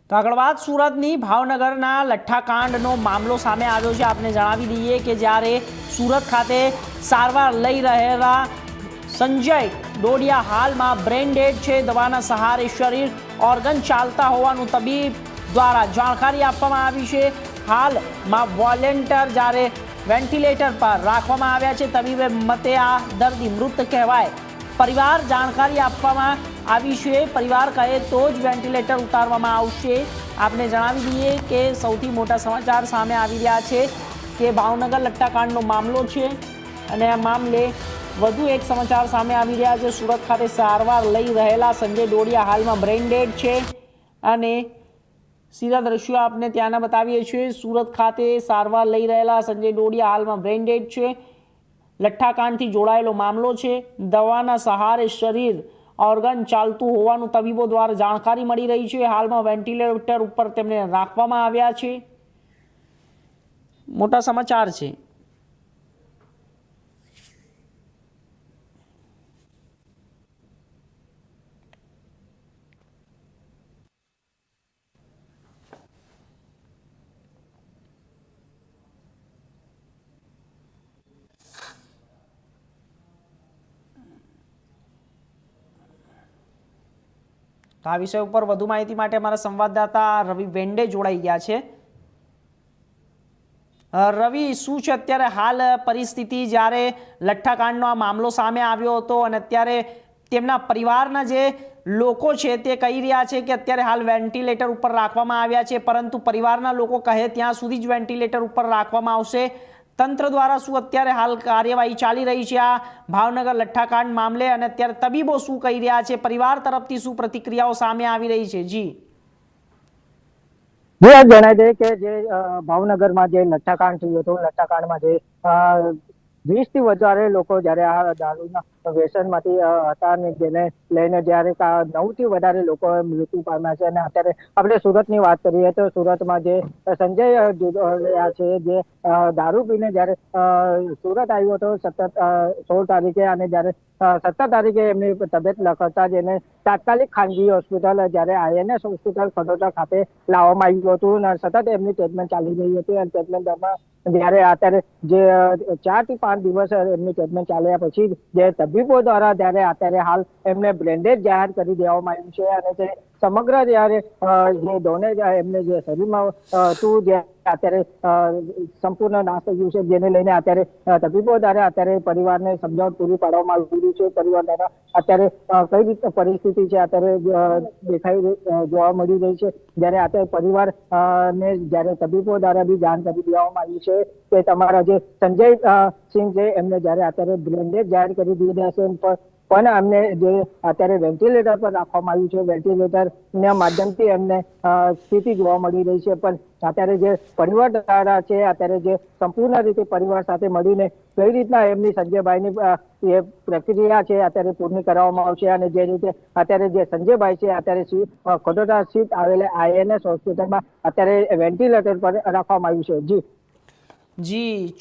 તો આગળ વાત સુરતની ભાવનગરના લઠ્ઠાકાંડનો મામલો સામે આવ્યો છે। આપને જણાવી દઈએ કે જ્યારે સુરત ખાતે સારવાર લઈ રહેલા સંજય ડોડિયા હાલમાં બ્રેન ડેડ છે। દવાના સહારે શરીર ઓર્ગન ચાલતા હોવાનું તબીબ દ્વારા જાણકારી આપવામાં આવી છે। હાલમાં વોલેન્ટિયર જ્યારે વેન્ટિલેટર પર રાખવામાં આવ્યા છે। તબીબે મતે આ દર્દી મૃત કહેવાય। પરિવાર જાણકારી આપવામાં આવી છે। પરિવાર કહે તો જ વેન્ટિલેટર ઉતારવામાં આવશે। આપને જણાવી દઈએ કે સૌથી મોટા સમાચાર સામે આવી રહ્યા છે કે ભાવનગર લઠ્ઠાકાંડનો મામલો છે અને આ મામલે વધુ એક સમાચાર સામે આવી રહ્યા છે। સુરત ખાતે સારવાર લઈ રહેલા સંજય ડોડિયા હાલમાં બ્રેન ડેડ છે અને સીધા દ્રશ્યો આપને ત્યાંના બતાવીએ છીએ। સુરત ખાતે સારવાર લઈ રહેલા સંજય ડોડિયા હાલમાં બ્રેન ડેડ છે। લઠ્ઠાકાંડથી જોડાયેલો મામલો છે। દવાના સહારે શરીર ઓર્ગન ચાલતું હોવાનું તબીબો દ્વારા જાણકારી મળી રહી છે। હાલમાં વેન્ટિલેટર ઉપર તેમને રાખવામાં આવ્યા છે। મોટા સમાચાર છે। તો આ વિષય ઉપર વધુ માહિતી માટે અમારા સંવાદદાતા રવિ વેંડે જોડાઈ ગયા છે। રવિ, શું છે અત્યારે હાલ પરિસ્થિતિ જ્યારે લઠ્ઠાકાંડનો આ મામલો સામે આવ્યો હતો અને અત્યારે તેમના પરિવારના જે લોકો છે તે કહી રહ્યા છે કે અત્યારે હાલ વેન્ટિલેટર ઉપર રાખવામાં આવ્યા છે, પરંતુ પરિવારના લોકો કહે ત્યાં સુધી જ વેન્ટિલેટર ઉપર રાખવામાં આવશે। તંત્ર દ્વારા શું અત્યારે હાલ કાર્યવાહી ચાલી રહી છે આ ભાવનગર લઠ્ઠાકાંડ મામલે અને અત્યારે તબીબો શું કહી રહ્યા છે, પરિવાર તરફથી શું પ્રતિક્રિયાઓ સામે આવી રહી છે? જી જણાવી દે કે જે ભાવનગરમાં જે લઠ્ઠાકાંડ થયું હતું, લઠ્ઠાકાંડમાં જે 20 થી વધારે લોકો જયારે આ દારૂના વ્યસનમાંથી હતા અને જેને લઈને જયારે 9 થી વધારે લોકો મૃત્યુ પામ્યા છે। અને અત્યારે આપણે સુરતની વાત કરીએ તો સુરતમાં જે સંજય ડોડિયા છે જે દારૂ પીને જયારે સુરત આવ્યો હતો 16 તારીખે અને જયારે 17 તારીખે એમની તબિયત લખતા જ એને તાત્કાલિક ખાનગી હોસ્પિટલ જયારે INS હોસ્પિટલ ખડોદરા ખાતે લાવવામાં આવ્યું હતું અને સતત એમની ટ્રીટમેન્ટ ચાલી રહી હતી। અને ટ્રીટમેન્ટ દરમિયાન જયારે અત્યારે જે 4 થી 5 દિવસ એમની ટ્રીટમેન્ટ ચાલ્યા પછી જે તબીબો દ્વારા જયારે અત્યારે હાલ એમને બ્રેન્ડેડ જાહેર કરી દેવામાં આવ્યું છે અને જે સમગ્ર જયારે જે ડોનેજ એમને જે શરીરમાં હતું જે અત્યારે સંપૂર્ણ નાશ થયું છે, જેને લઈને અત્યારે તબીબો દ્વારા અત્યારે પરિવારને સમજાવટ પૂરી પાડવામાં આવી રહી છે। પરિવાર દ્વારા અત્યારે કઈ રીતે પરિસ્થિતિ છે અત્યારે જોવા મળી રહી છે, જયારે અત્યારે પરિવાર ને જયારે તબીબો દ્વારા બી જાણ કરી દેવામાં આવી છે કે તમારા જે સંજય સિંહ છે એમને જયારે અત્યારે બ્રેન્ડેડ જાહેર કરી દીધા છે, પણ અમને જે અત્યારે વેન્ટિલેટર પર રાખવામાં આવ્યું છે। વેન્ટિલેટરના માધ્યમથી એમને સ્થિતિ જોવા મળી રહી છે, પણ અત્યારે જે પરિવાર દ્વારા છે અત્યારે જે સંપૂર્ણ રીતે પરિવાર સાથે મળીને કઈ રીતના એમની સંજયભાઈની એ પ્રક્રિયા છે અત્યારે પૂર્ણ કરવામાં આવશે અને જે રીતે અત્યારે જે સંજયભાઈ છે અત્યારે ખડોદરા સ્થિત આવેલા INS હોસ્પિટલમાં અત્યારે વેન્ટિલેટર પર રાખવામાં આવ્યું છે। જી જી